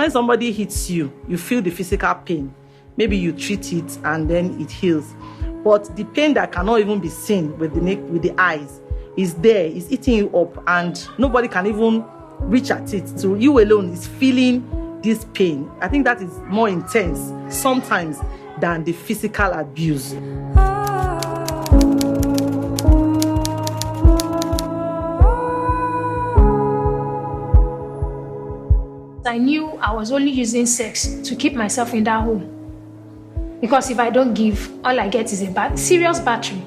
when somebody hits you, you feel the physical pain. Maybe you treat it and then it heals. But the pain that cannot even be seen with the eyes is there, is eating you up, and nobody can even reach at it. So you alone is feeling this pain. I think that is more intense sometimes than the physical abuse. I knew I was only using sex to keep myself in that home. Because if I don't give, all I get is a serious battery.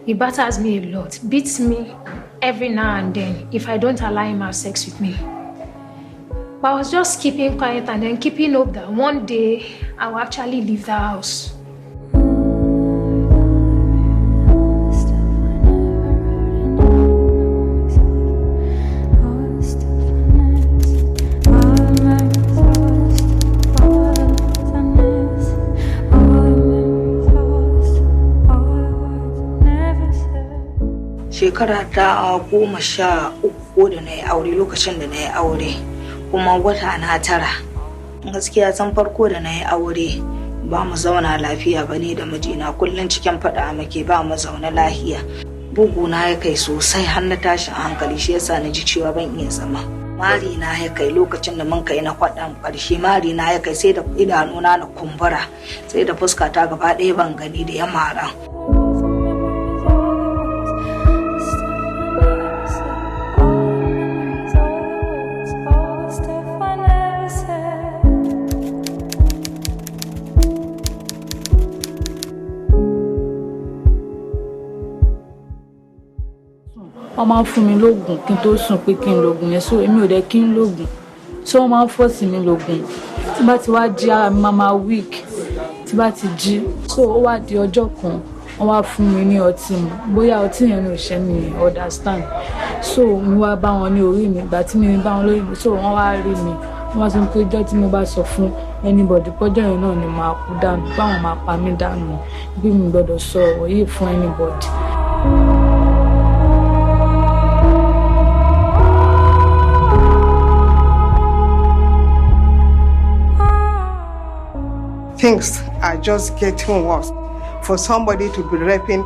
He batters me a lot, beats me every now and then if I don't allow him to have sex with me. But I was just keeping quiet and then keeping hope that one day I will actually leave the house. Shekara ta 13 da na yi aure lokacin da na yi aure, kuma wata na 9. Gaskiya san farko da na yi aure ba mu zauna lafiya bane da mijina, kullun cikin fada muke, ba mu zauna lafiya. Bugu na ya kai sosai har na tashi hankali, shi yasa na ji cewa ban iya zama. Mari na ya kai lokacin da mun kai na kwadan karshe, mari na ya kai sai da idanuna na kumbura, sai da fuska ta gaba ɗaya ban gani da ya mara. Wọ́n máa ń fún mi lóògùn kí n tó sùn pé kí n lògùn yẹn, so èmi ò dẹ̀ kí n lògùn, so wọ́n máa ń fọ́ọ̀sì mi lògùn. Tí bá ti wá jí ara mi máa weak, tí bá ti jí, so ó wá di ọjọ́ kan wọ́n wá fún mi ní ọtí mu, bóyá ọtí yẹn ò ṣe mi understand, so mi wá bá wọn ní orí mi, ìgbà tí mi bá wọn lórí mi, so wọ́n wá rí mi, wọ́n wá sọ pé ọjọ́ tí mo bá sọ fún anybody pọ́jọ́ yẹn náà ni màá kú dànù, báwọn máa pa mí dànù, bí mi gbọ́dọ̀ sọ ọ̀rọ̀ yìí fún anybody. Things are just getting worse. For somebody to be raping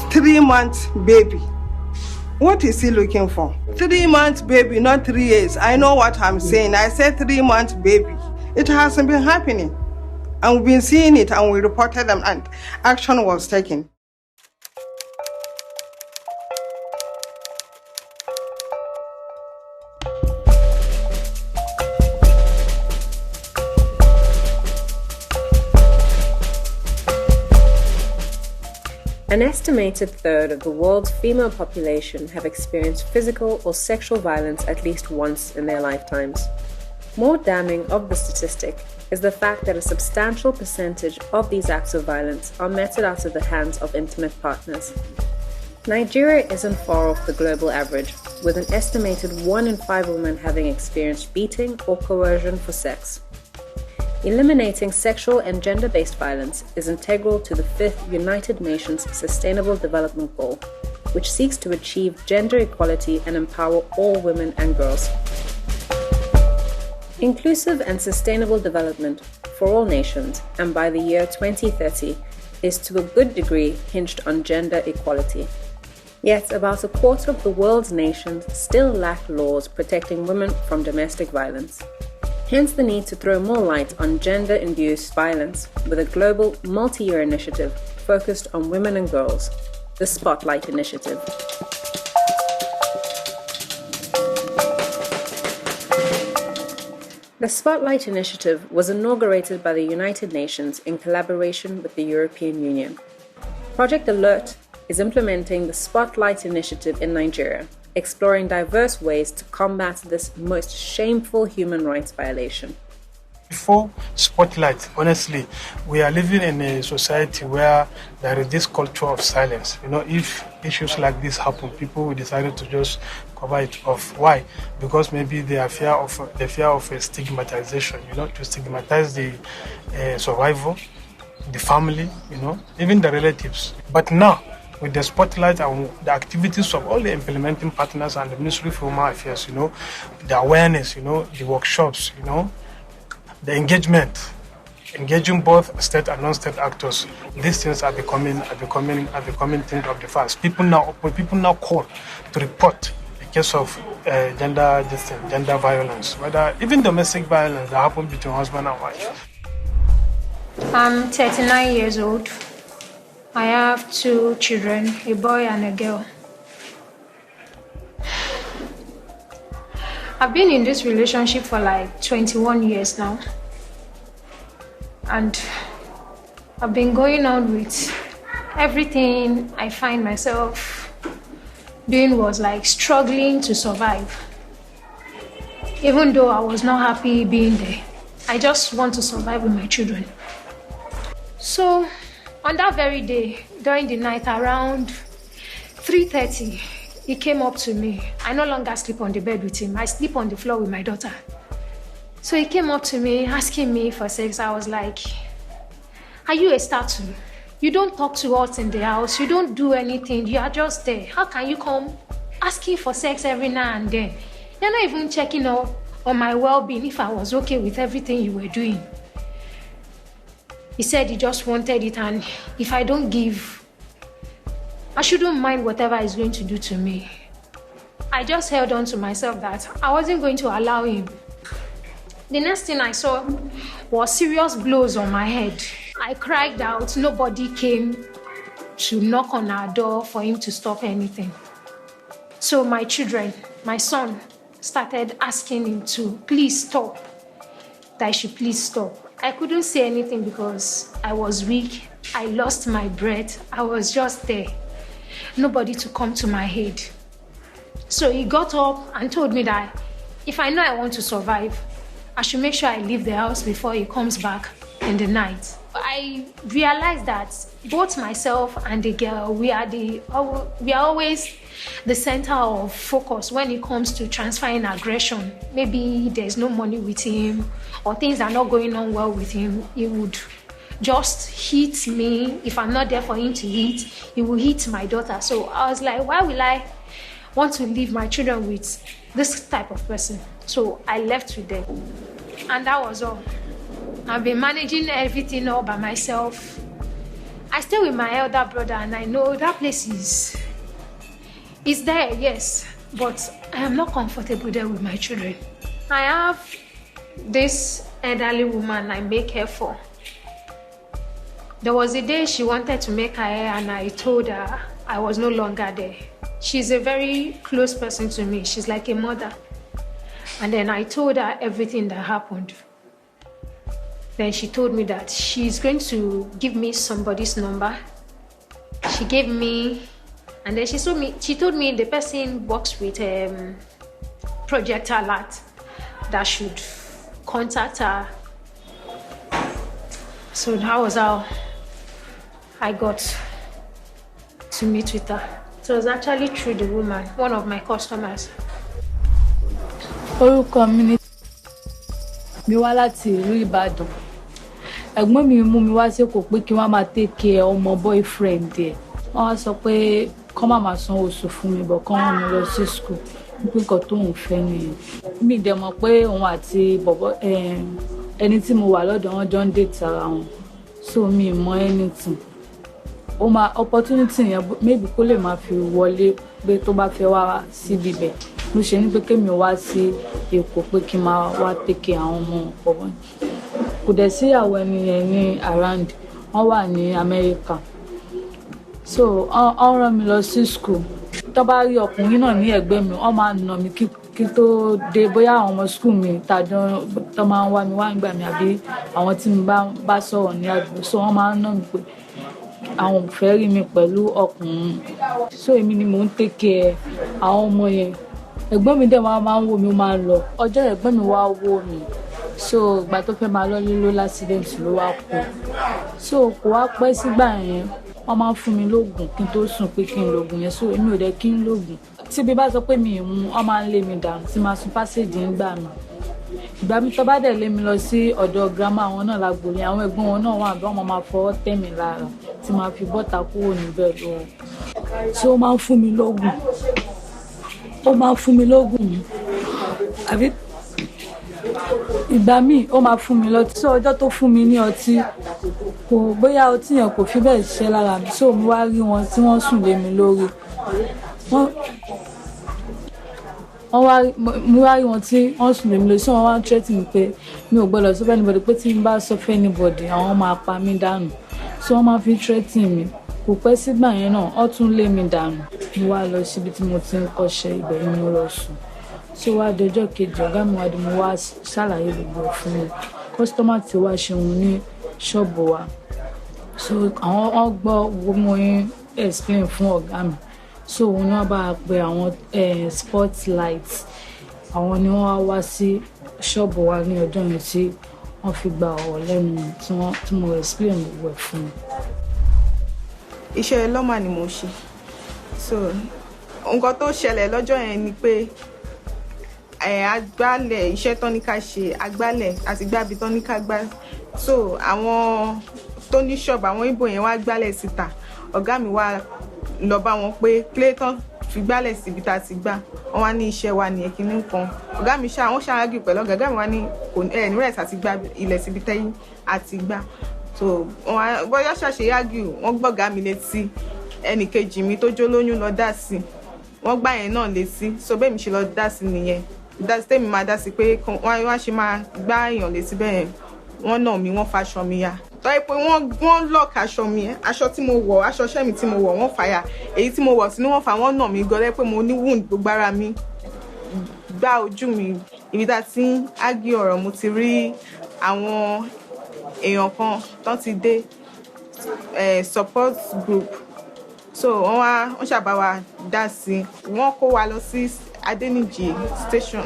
3-month baby, what is he looking for? 3-month baby, not 3 years. I know what I'm saying. I said 3-month baby. It hasn't been happening. And we've been seeing it, and we reported them, and action was taken. An estimated third of the world's female population have experienced physical or sexual violence at least once in their lifetimes. More damning of the statistic is the fact that a substantial percentage of these acts of violence are meted out of the hands of intimate partners. Nigeria isn't far off the global average, with an estimated 1 in 5 women having experienced beating or coercion for sex. Eliminating sexual and gender-based violence is integral to the 5th United Nations Sustainable Development Goal, which seeks to achieve gender equality and empower all women and girls. Inclusive and sustainable development for all nations, and by the year 2030, is to a good degree hinged on gender equality. Yet about a quarter of the world's nations still lack laws protecting women from domestic violence. Hence the need to throw more light on gender-induced violence with a global multi-year initiative focused on women and girls, the Spotlight Initiative. The Spotlight Initiative was inaugurated by the United Nations in collaboration with the European Union. Project Alert is implementing the Spotlight Initiative in Nigeria, exploring diverse ways to combat this most shameful human rights violation. Before Spotlight, honestly, we are living in a society where there is this culture of silence. If issues like this happen, people decided to just cover it off. Why? Because maybe the fear of a stigmatization, to stigmatize the survivor, the family, even the relatives. But now, with the spotlight and the activities of all the implementing partners and the Ministry of Human Affairs, the awareness, the workshops, the engaging both state and non-state actors. These things are becoming thing of the past. People now call to report the case of gender violence, whether even domestic violence that happens between husband and wife. I'm 39 years old. I have 2 children, a boy and a girl. I've been in this relationship for like 21 years now. And I've been going on with everything I find myself doing was like struggling to survive. Even though I was not happy being there, I just want to survive with my children. So on that very day, during the night around 3:30, he came up to me. I no longer sleep on the bed with him. I sleep on the floor with my daughter. So he came up to me asking me for sex. I was like, are you a statue? You don't talk to us in the house. You don't do anything. You are just there. How can you come asking for sex every now and then? You're not even checking up on my well-being if I was okay with everything you were doing. He said he just wanted it, and if I don't give, I shouldn't mind whatever he's going to do to me. I just held on to myself that I wasn't going to allow him. The next thing I saw was serious blows on my head. I cried out. Nobody came to knock on our door for him to stop anything. So my children, my son, started asking him to please stop, that I should please stop. I couldn't say anything because I was weak. I lost my breath. I was just there. Nobody to come to my aid. So he got up and told me that if I know I want to survive, I should make sure I leave the house before he comes back in the night. I realized that both myself and the girl, we are always the center of focus when it comes to transferring aggression. Maybe there's no money with him or things are not going on well with him. He would just hit me. If I'm not there for him to hit, he will hit my daughter. So I was like, why will I want to leave my children with this type of person? So I left with them. And that was all. I've been managing everything all by myself. I stay with my elder brother and I know that place is there, yes, but I am not comfortable there with my children. I have this elderly woman I make hair for. There was a day she wanted to make her hair and I told her I was no longer there. She's a very close person to me. She's like a mother. And then I told her everything that happened. Then she told me that she's going to give me somebody's number. She gave me, and then she told me the person works with Project Alert that should contact her. So that was how I got to meet with her. So it was actually through the woman, one of my customers. Orúkọ mi wá láti ìlú Ìbàdàn. Ẹ̀gbọ́n mi mú mi wá sí Èkó pé kí wọ́n máa take care ọmọ boyfriend ẹ̀. Wọ́n wá sọ pé kó má máa san oṣù fún mi bọ̀ kó rán mi lọ sí school. Pé nǹkan tóun fẹ́ nìyẹn. Mi dẹ̀ mọ̀ pé òun àti bọ̀bọ̀ ẹni tí mo wà lọ́dọ̀ wọn jọ ń date ara wọn. So mi mọ̀ anything. Ó máa opportunity yẹn maybe kó lè máa fi wọlé pé tó bá fẹ́ wá síbi bẹ̀. Mo ṣe ní pé kémi wá sí Èkó pé kí n máa wá take care àwọn ọmọ ọ̀pọ̀. Kò dẹ̀ sí àwọn ènìyàn ní around, wọ́n wà ní America. So wọ́n rán mi lọ sí school. Tó bá rí ọkùnrin náà ní ẹ̀gbẹ́ mi, wọ́n máa nà mí kí tó dé bóyá àwọn ọmọ school mi tàjọ tó máa ń wá mi wá nígbà mi àbí àwọn tí mi bá sọ̀rọ̀ ní àdúgbò. So wọ́n máa ń nà mí pé àwọn ò fẹ́ rí mi pẹ̀lú ọkùnrin. So èmi ni mò ń take care àwọn ọmọ yẹn. Ẹ̀gbọ́n mi dẹ̀ máa ń wò mí, ó máa ń lọ. Ọjọ́ ẹ̀gbọ́n mi wá wò mí. So ìgbà tó fẹ́ máa lọ lílo l'accident ló wá kú. So kò wá pẹ́ sígbà yẹn, wọ́n máa ń fún mi lóògùn kí n tó sùn pé kí n lògùn yẹn. So èmi ò dẹ̀ kí n lògùn. Tí bí bá sọ pé mi ì mú, wọ́n máa ń lé mi dànù tí máa sùn passage nígbà mi. Ìgbà mi tó bá dẹ̀ lé mi lọ sí ọ̀dọ̀ grandma àwọn náà lágbolé, àwọn ẹ̀gbọ́n wọn náà wà bí wọ́n máa fọwọ́ tẹ̀ mí lára tí máa fi bọ́ta kúrò níbẹ̀ lọ. so ó máa ń fún mi lóògùn àbí ìgbà míì ó máa fún mi lọ́tí so ọjọ́ tó fún mi ní ọtí kò bóyá ọtí yẹn kò fi bẹ́ẹ̀ ṣiṣẹ́ lára mi so mo wá rí wọn tí wọ́n sùn lé mi lórí mo wá rí wọn tí wọ́n sùn lé mi lórí so wọ́n wá ń tẹ́tì mi pé mi ò gbọ́dọ̀ sọ fẹ́ anybody pé tí n bá sọ fẹ́ anybody àwọn máa pa mí dànù so wọ́n máa fi tẹ́tì mi kò pẹ́ sígbà yẹn náà wọ́n tún lé mi dànù mo wá lọ síbi tí mo ti ń kọ́ṣẹ́ ibẹ̀ ni mo lọ sùn so wá dọjọ́ kejì ọ̀gá mi wá di mo wá ṣàlàyé gbogbo ẹ̀ fún mi kọ́sítọ́mà tí wá ṣeun ní ṣọ́ọ̀bù wa so àwọn wọ́n gbọ́ wo mo ń explain fún ọ̀gá mi so òun ni wọ́n bá pe àwọn spotlight àwọn ni wọ́n wá sí ṣọ́ọ̀bù wa ní ọjọ́ yẹn tí wọ́n fi gba ọ̀rọ̀ lẹ́nu tí mo explain gbogbo ẹ̀ fún mi. Iṣẹ́ lọ́mà ni mo ṣe so nǹkan tó ṣẹlẹ̀ lọ́jọ́ yẹn ni pé agbálẹ̀ iṣẹ́ tán ní ká ṣe agbálẹ̀ àti gbábi tán ní ká gbá so àwọn tó ní ṣọ́ọ̀bù àwọn Ìgbò yẹn wá gbálẹ̀ síta ọ̀gá mi wá lọ bá wọn pé clayton fi gbálẹ̀ síbi tá a ti gbá wọn wá ní iṣẹ́ wa nìyẹn kínní kan ọ̀gá mi wọ́n ṣáájú pẹ̀lú ọ̀gá mi wá ní nírẹ̀sì àti gbá ilẹ̀ síbi tẹ́yìn àti gbá so bóyá ṣàṣe yágì wọ́n gbọ́gá mi létí ẹnìkejì mi tó jó lóyún lọ dá sí wọ́n gbá yẹn náà létí so bẹ́ẹ̀ mi ṣe lọ dá sí nìyẹn tẹ́mi máa dá sí pé wọ́n ṣe máa gbá èèyàn létí bẹ́ẹ̀ wọ́n nà mí wọ́n faṣọ mi ya tọ́yẹ pé wọ́n lock aṣọ mi aṣọ tí mo wọ̀ aṣọ iṣẹ́ mi tí mo wọ̀ wọ́n fàyà èyí tí mo wọ̀ sí ni wọ́n fà wọ́n nà mí gọlẹ́ pé mo ní wound gbogbo ara mi gbá ojú mi ibi tá ti ń ági ọ̀rọ̀ mo ti rí àwọn èèyàn kan tán ti dé support group so wọ́n ṣàbá wa dá sí wọ́n kó wa lọ sí Adéníjì station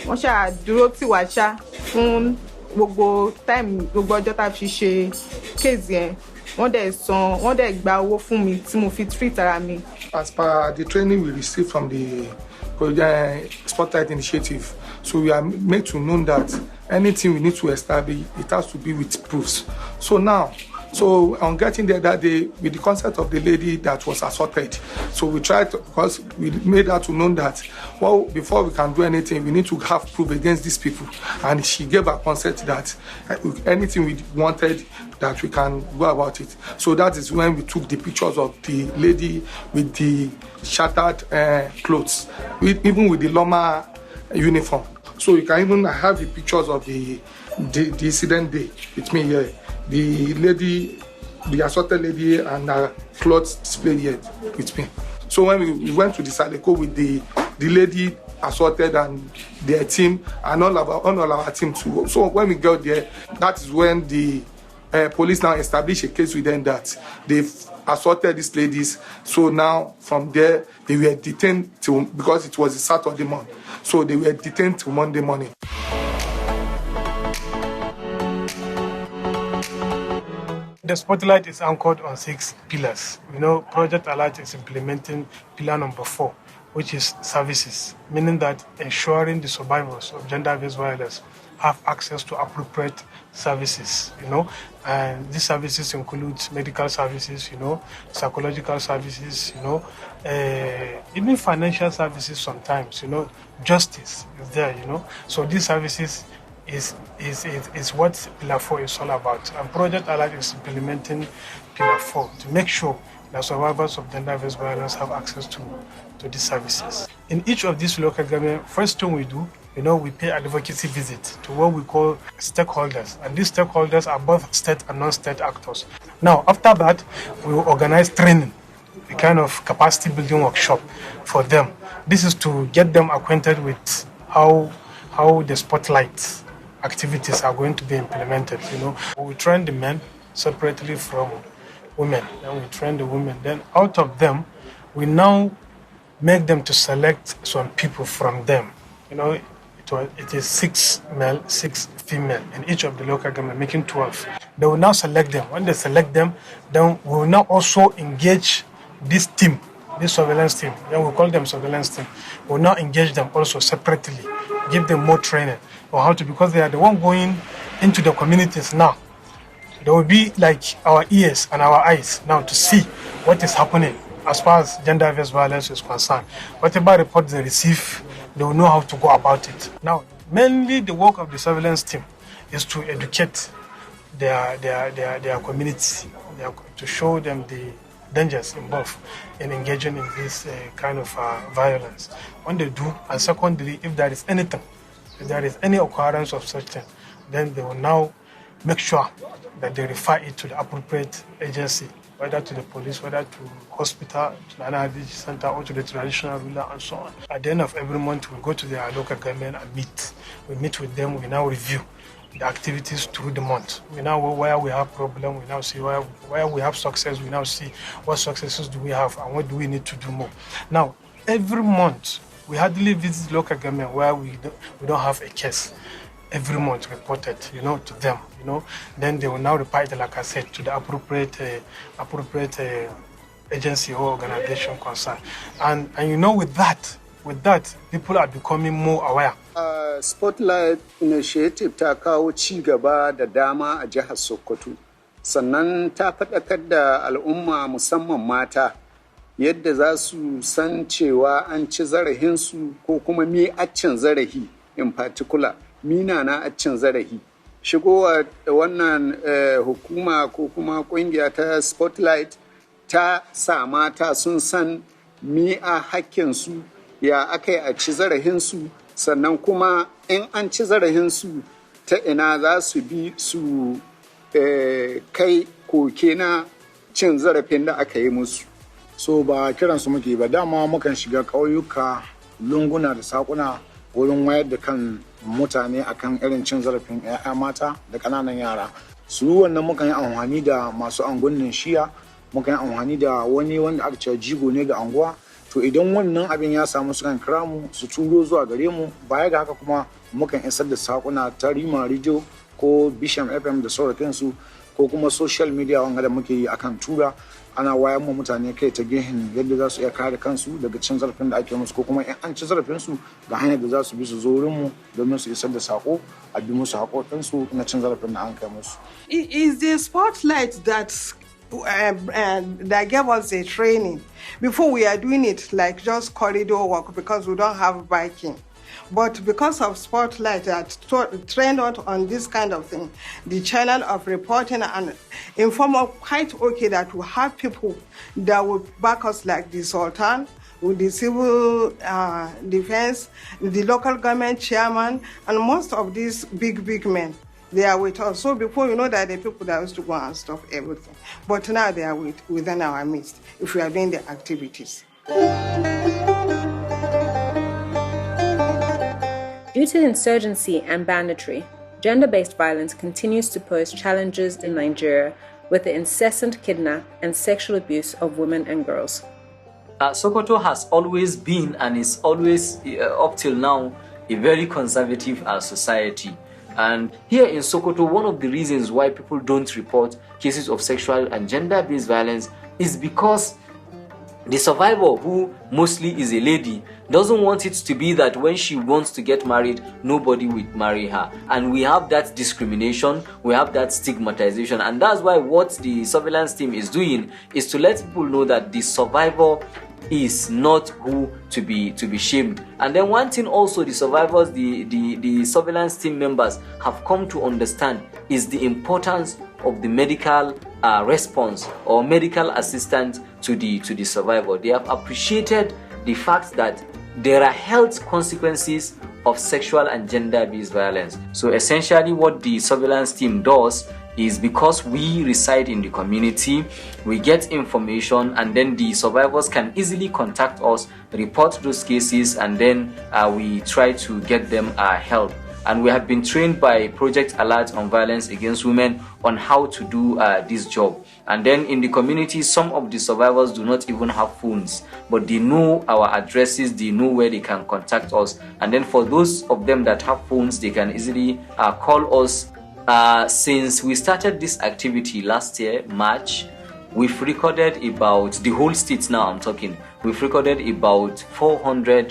wọ́n ṣàdúró tì wá ṣá fún gbogbo time gbogbo ọjọ́ tá a fi ṣe case yẹn wọ́n dẹ̀ gba owó fún mi tí mo fi treat ara mi. As per the training we received from the Spotlight Initiative, so we are made to know that anything we need to establish, it has to be with proofs. So on getting there that day, with the concept of the lady that was assaulted, so we tried to, because we made her to know that, well, before we can do anything, we need to have proof against these people. And she gave her consent that anything we wanted, that we can go about it. So that is when we took the pictures of the lady with the shattered clothes, even with the Loma uniform. So you can even have the pictures of the incident day with me here. The lady, the assaulted lady, and her clothes displayed here with me. So when we went to the Saleko with the lady assaulted and their team and all our team too. So when we got there, that is when the police now established a case with them that they've assaulted these ladies. So now from there they were detained because it was a Saturday morning. So they were detained till Monday morning. The Spotlight is anchored on 6 pillars. Project Alert is implementing pillar number 4, which is services, meaning that ensuring the survivors of gender-based violence have access to appropriate services, and these services include medical services, psychological services, even financial services sometimes, justice is there, So these services is what Pillar 4 is all about. And Project Alert is implementing Pillar 4 to make sure that survivors of gender-based violence have access to these services. In each of these local government, first thing we do, we pay advocacy visit to what we call stakeholders. And these stakeholders are both state and non-state actors. Now, after that, we will organize training, a kind of capacity building workshop for them. This is to get them acquainted with how the Spotlight activities are going to be implemented. We train the men separately from women. Then we train the women. Then out of them, we now make them to select some people from them. It is 6 male, 6 female in each of the local government, making 12. They will now select them. When they select them, then we will now also engage this team, this surveillance team. Then we call them surveillance team. We will now engage them also separately, give them more training on how to, because they are the one going into the communities now. They will be like our ears and our eyes now to see what is happening as far as gender-based violence is concerned. Whatever report they receive, they will know how to go about it. Now, mainly the work of the surveillance team is to educate their community, to show them the dangers involved in engaging in this kind of violence. When they do, and secondly, if there is anything, if there is any occurrence of such thing, then they will now make sure that they refer it to the appropriate agency, whether to the police, whether to hospital, to the NRDG center, or to the traditional ruler, and so on. At the end of every month, we go to their local government and meet. We meet with them, we now review the activities through the month. We now know where we have problem, we now see where we have success, we now see what successes do we have and what do we need to do more. Now, every month, we hardly visit local government where we don't have a case. Every month reported, to them, then they will now report it, like I said, to the appropriate agency or organization concerned. And with that, people are becoming more aware. Spotlight Initiative ta kawo ci gaba da dama a jihar Sokoto. Sannan ta faɗakar da al'umma musamman mata yadda za su san cewa an ci zarahinsu ko kuma me accin zarahi in particular. Mina na accin zarahi. Shigowa da wannan hukuma ko kuma ƙungiya ta Spotlight ta sa mata sun san me a hakkinsu, ya aka yi a ci zarahinsu, sannan kuma in an ci zarahinsu ta ina za su bi su kai koke na cin zarafin da aka yi musu. So ba kiransu muke ba, dama mukan shiga ƙauyuka, lunguna da saƙuna wurin wayar da kan mutane akan irin cin zarafin 'ya'ya mata da ƙananan yara. Su wannan mukan yi amfani da masu anguwannin shiya, mukan yi amfani da wani wanda aka ce jigo ne ga anguwa. To idan wannan abin ya samu sukan kira mu su turo zuwa gare mu, baya ga haka kuma mukan isar da sakuna ta Rima Radio ko Bisham FM da saurakinsu ko kuma social media wanga da muke yi akan tura, ana wayar mu mutane kai ta gehen yadda za su iya kare kansu daga cin zarafin da ake musu, ko kuma in an ci zarafin su ga hanyar da za su bi su zo wurin mu domin su isar da sako a bi musu haƙoƙinsu na cin zarafin da an kai musu. Is the Spotlight that gave us a training. Before we are doing it like just corridor work because we don't have backing. But because of Spotlight that trained us on this kind of thing, the channel of reporting and inform us quite okay that we have people that will back us like the Sultan, with the civil defense, the local government chairman, and most of these big men. They are with us. So before that the people that used to go and stop everything. But now they are within our midst if we are doing the activities. Due to insurgency and banditry, gender-based violence continues to pose challenges in Nigeria with the incessant kidnap and sexual abuse of women and girls. Sokoto has always been and is always, up till now, a very conservative society. And here in Sokoto, one of the reasons why people don't report cases of sexual and gender-based violence is because the survivor, who mostly is a lady, doesn't want it to be that when she wants to get married, nobody will marry her. And we have that discrimination, we have that stigmatization. And that's why what the surveillance team is doing is to let people know that the survivor is not who to be shamed. And then one thing also the survivors, the surveillance team members have come to understand is the importance of the medical response or medical assistance to the survivor. They have appreciated the fact that there are health consequences of sexual and gender-based violence. So essentially what the surveillance team does is, because we reside in the community, we get information, and then the survivors can easily contact us, report those cases, and then we try to get them help. And we have been trained by Project Alert on Violence Against Women on how to do this job. And then in the community, some of the survivors do not even have phones, but they know our addresses, they know where they can contact us. And then for those of them that have phones, they can easily call us. Since we started this activity last year, March, we've recorded about, the whole state now I'm talking, we've recorded about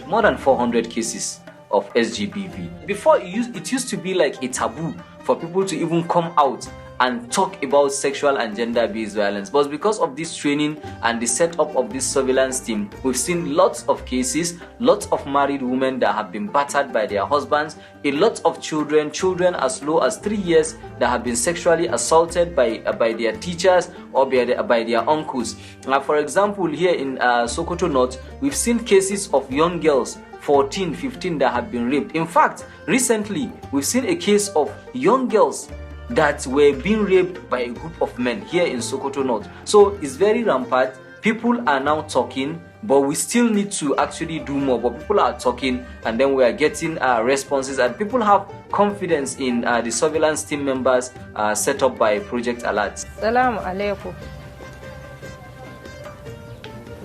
more than 400 cases of SGBV. Before, it used to be like a taboo for people to even come out and talk about sexual and gender-based violence. But because of this training and the setup of this surveillance team, we've seen lots of cases, lots of married women that have been battered by their husbands, a lot of children as low as 3 years that have been sexually assaulted by their teachers or by their uncles. For example, here in Sokoto North, we've seen cases of young girls 14, 15 that have been raped. In fact, recently we've seen a case of young girls that were being raped by a group of men here in Sokoto North. So it's very rampant. People are now talking, but we still need to actually do more. But people are talking, and then we are getting responses, and people have confidence in the surveillance team members set up by Project Alert. Salamu alaikum.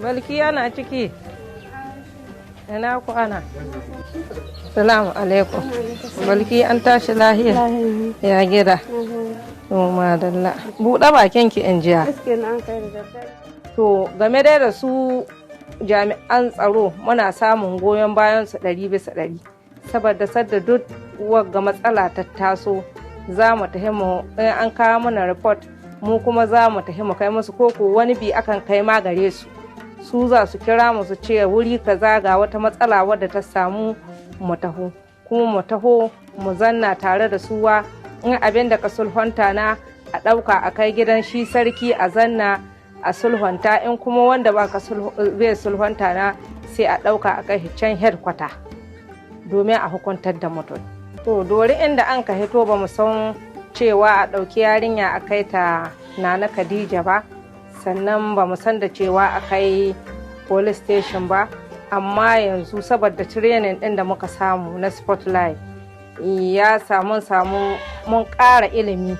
Balki ana ciki. Ina ku ana. Salamu alaikum. Balki an tashi lahiya. Ya gida. Madalla. Buɗe bakin ki in jiya. To game da su jami'an tsaro muna samun goyon bayan su 100%. Saboda sadda duk wagga matsala ta taso za mu tafi mu an kawo mana report mu kuma za mu tafi mu kai musu koko wani bi akan kai ma gare su. Su za su kira mu su ce wuri kaza ga wata matsala wadda ta samu mu taho kuma mu taho mu zanna tare da suwa in abin da ka sulhunta na a ɗauka a kai gidan shi sarki a zanna a sulhunta in kuma wanda ba ka bai sulhunta na sai a ɗauka a kai can headquarter domin a hukuntar da mutum. To dori inda an ka hito ba mu san cewa a ɗauki yarinya a kai ta Nana Khadija ba, sannan ba mu san da cewa a kai police station ba, amma yanzu saboda training ɗin da muka samu na spotlight ya samu mun ƙara ilimi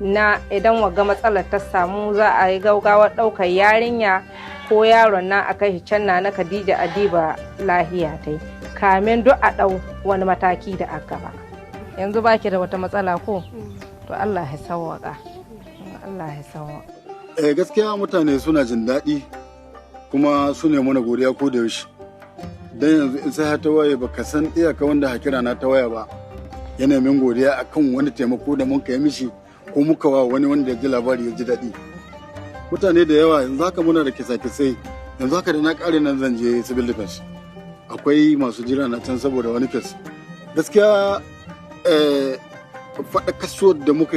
na idan waga matsalar ta samu za a yi gaugawar ɗaukar yarinya ko yaron nan a kai can na Khadija Adiba lahiya ta yi kamin duk a ɗau wani mataki da aka ba. Yanzu baki da wata matsala ko? To Allah ya sawwaka. Allah ya sawwaka. Gaskiya mutane suna jin daɗi kuma su ne mana godiya ko da yaushe. Dan yanzu in sai ta waye baka san iyaka wanda hakira na ta waya ba. Yana min godiya akan wani taimako da mun kai mishi ko muka wa wani wanda ya ji labari ya ji daɗi. Mutane da yawa yanzu haka muna da kisa-kisai, yanzu haka da na ƙare nan zan je civil defense. Akwai masu jira na can saboda wani kes. Gaskiya faɗa kasuwar da muka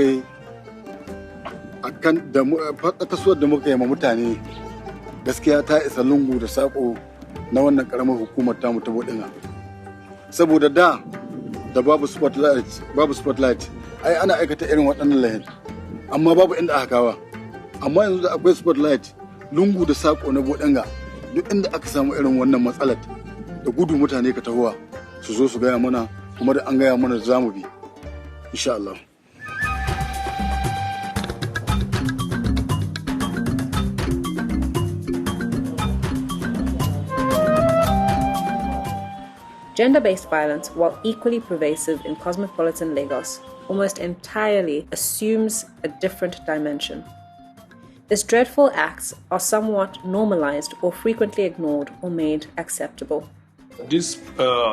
yi ma mutane gaskiya ta isa lungu da saƙo na wannan ƙaramar hukumar tamu ta Bodinga. Saboda da babu spotlight ai ana aikata irin waɗannan layin amma babu inda aka kawa, amma yanzu da akwai spotlight lungu da saƙo na Bodinga duk inda aka samu irin wannan matsalar da gudu mutane ka tahowa su zo su gaya mana kuma da an gaya mana za mu bi insha Allah. Gender-based violence, while equally pervasive in cosmopolitan Lagos, almost entirely assumes a different dimension. Its dreadful acts are somewhat normalized or frequently ignored or made acceptable. This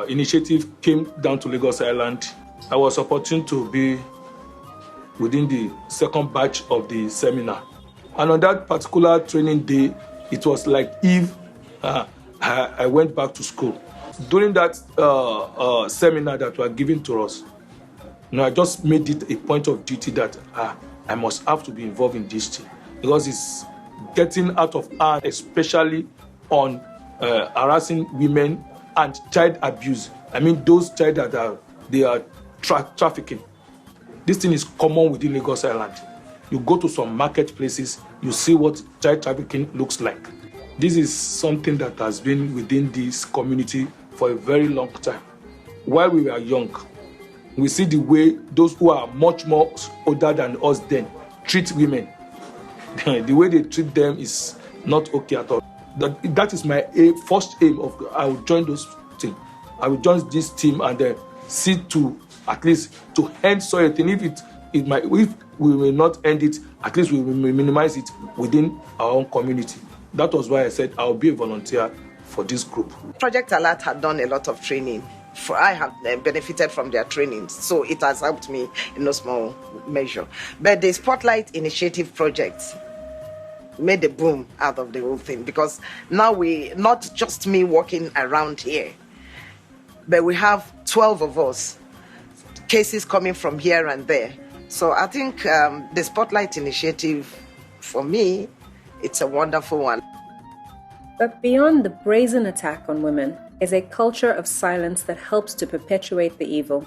initiative came down to Lagos Island. I was opportune to be within the second batch of the seminar. And on that particular training day, it was like if I went back to school. During that seminar that were given to us, I just made it a point of duty that I must have to be involved in this thing because it's getting out of hand, especially on harassing women and child abuse. I mean, those child that are trafficking. This thing is common within Lagos Island. You go to some marketplaces, you see what child trafficking looks like. This is something that has been within this community for a very long time. While we were young, we see the way those who are much more older than us then treat women. The way they treat them is not okay at all. That is my first aim of I will join those things. I will join this team and then see to at least to end such a thing. If we will not end it, at least we will minimize it within our own community. That was why I said I will be a volunteer for this group. Project Alert had done a lot of training I have benefited from their trainings, so it has helped me in no small measure. But the Spotlight Initiative project made a boom out of the whole thing, because now not just me walking around here, but we have 12 of us, cases coming from here and there. So I think the Spotlight Initiative, for me, it's a wonderful one. But beyond the brazen attack on women is a culture of silence that helps to perpetuate the evil.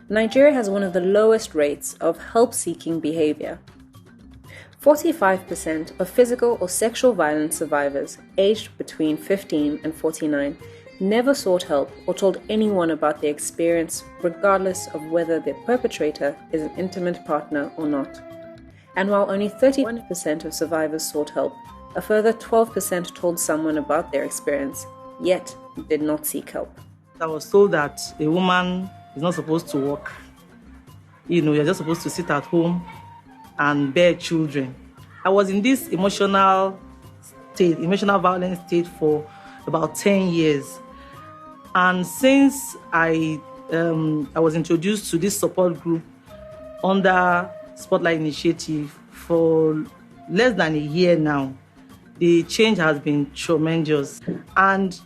Nigeria has one of the lowest rates of help-seeking behavior. 45% of physical or sexual violence survivors aged between 15 and 49 never sought help or told anyone about their experience, regardless of whether their perpetrator is an intimate partner or not. And while only 31% of survivors sought help, a further 12% told someone about their experience, yet did not seek help. I was told that a woman is not supposed to work. You're just supposed to sit at home and bear children. I was in this emotional violence state for about 10 years. And since I was introduced to this support group under Spotlight Initiative for less than a year now, the change has been tremendous. And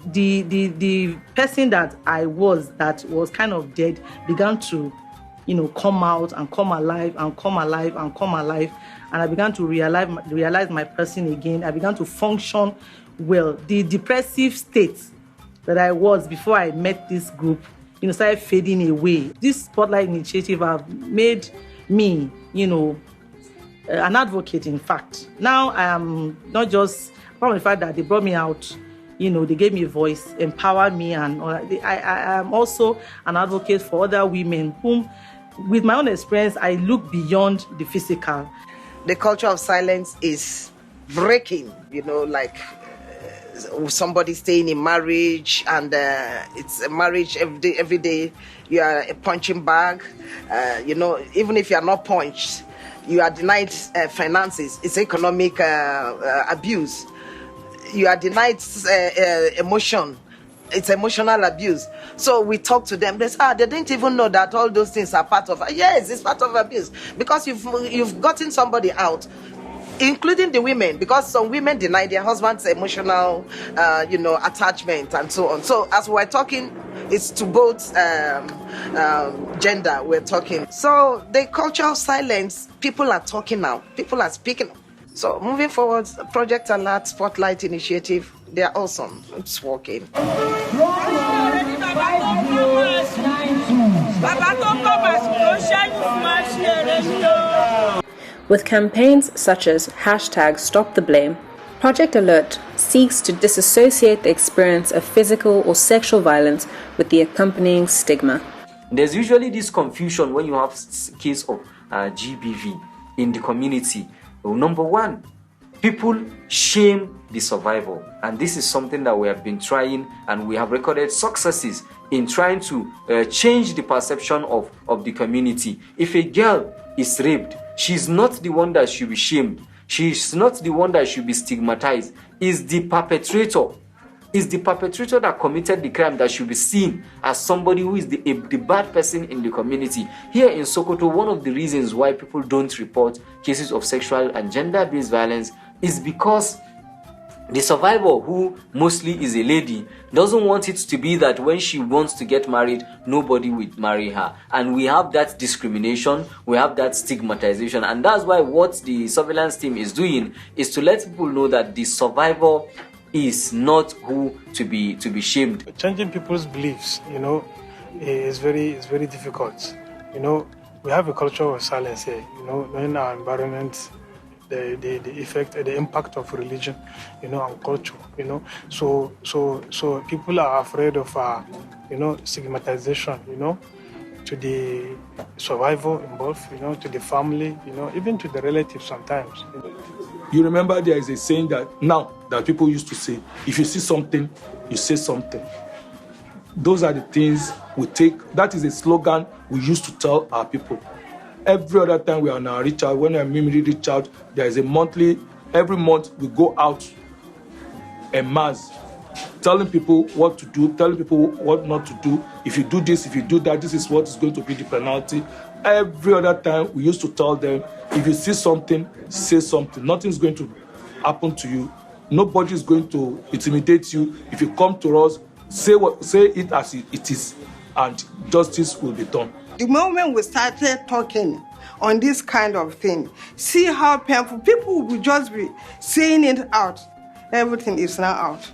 the person that was kind of dead began to, come out and come alive and come alive and come alive. And I began to realize my person again. I began to function well. The depressive state that I was before I met this group, started fading away. This Spotlight Initiative have made me, an advocate, in fact. Now I am not just, from the fact that they brought me out, they gave me a voice, empowered me, and I am also an advocate for other women whom, with my own experience, I look beyond the physical. The culture of silence is breaking, like somebody staying in marriage, and it's a marriage every day. You are a punching bag, even if you are not punched, you are denied finances. It's economic abuse. You are denied emotion. It's emotional abuse. So we talk to them. They say, they didn't even know that all those things are part of. Yes, it's part of abuse, because you've gotten somebody out, including the women, because some women deny their husband's emotional, attachment and so on. So as we're talking, it's to both gender we're talking. So the culture of silence, people are talking now. People are speaking. So moving forward, Project Alert, Spotlight Initiative, they're awesome. It's working. With campaigns such as #StopTheBlame, Project Alert seeks to disassociate the experience of physical or sexual violence with the accompanying stigma. There's usually this confusion when you have case of GBV in the community. Number one, people shame the survivor, and this is something that we have been trying, and we have recorded successes in trying to change the perception of the community. If a girl is raped, she's not the one that should be shamed. She's not the one that should be stigmatized. It's the perpetrator. It's the perpetrator that committed the crime that should be seen as somebody who is the bad person in the community. Here in Sokoto, one of the reasons why people don't report cases of sexual and gender-based violence is because the survivor, who mostly is a lady, doesn't want it to be that when she wants to get married, nobody will marry her. And we have that discrimination, we have that stigmatization. And that's why what the surveillance team is doing is to let people know that the survivor is not who to be shamed. Changing people's beliefs, is very difficult. We have a culture of silence here. In our environment, the effect, the impact of religion, and culture. So people are afraid of stigmatization. To the survivor involved, to the family, even to the relatives sometimes. You remember there is a saying that now that people used to say, if you see something, you say something. Those are the things we take. That is a slogan we used to tell our people. Every other time we are on our reach out, when we reach out, there is every month we go out en masse telling people what to do, telling people what not to do. If you do this, if you do that, this is what is going to be the penalty. Every other time, we used to tell them, if you see something, say something. Nothing's going to happen to you. Nobody is going to intimidate you. If you come to us, say it as it is, and justice will be done. The moment we started talking on this kind of thing, see how painful people will just be saying it out. Everything is now out.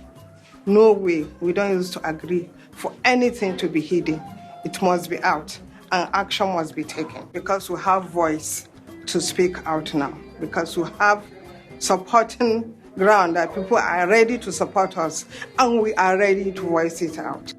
No way. We don't used to agree for anything to be hidden. It must be out, and action must be taken, because we have voice to speak out now, because we have supporting ground that people are ready to support us, and we are ready to voice it out.